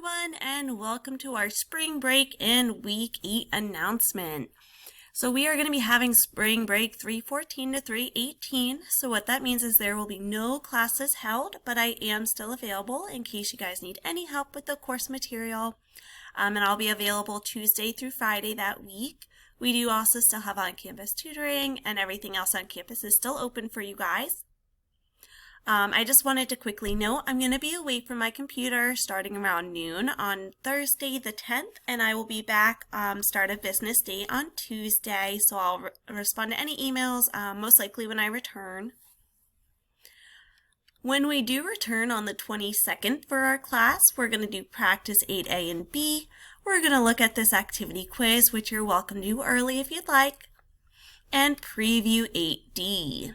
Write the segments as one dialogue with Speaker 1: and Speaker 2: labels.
Speaker 1: everyone, and welcome to our spring break and week 8 announcement. So we are going to be having spring break 314 to 318. So what that means is there will be no classes held, but I am still available in case you guys need any help with the course material. And I'll be available Tuesday through Friday that week. We do also still have on-campus tutoring, and everything else on campus is still open for you guys. I just wanted to quickly note I'm going to be away from my computer starting around noon on Thursday the 10th, and I will be back start of business day on Tuesday, so I'll respond to any emails most likely when I return. When we do return on the 22nd for our class, we're going to do practice 8A and B. We're going to look at this activity quiz, which you're welcome to do early if you'd like, and preview 8D.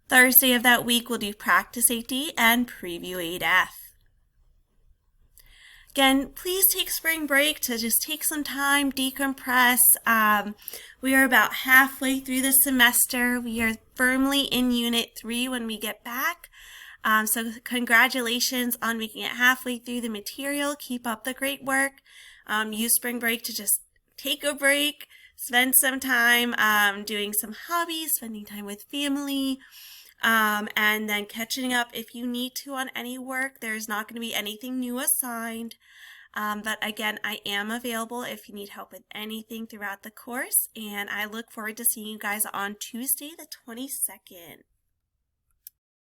Speaker 1: Thursday of that week, we'll do practice 8D and preview 8F. Again, please take spring break to just take some time, decompress. We are about halfway through the semester. We are firmly in Unit 3 when we get back. So congratulations on making it halfway through the material. Keep up the great work. Use spring break to just take a break, spend some time doing some hobbies, spending time with family. And then catching up if you need to on any work. There's not going to be anything new assigned. But again, I am available if you need help with anything throughout the course. And I look forward to seeing you guys on Tuesday the 22nd.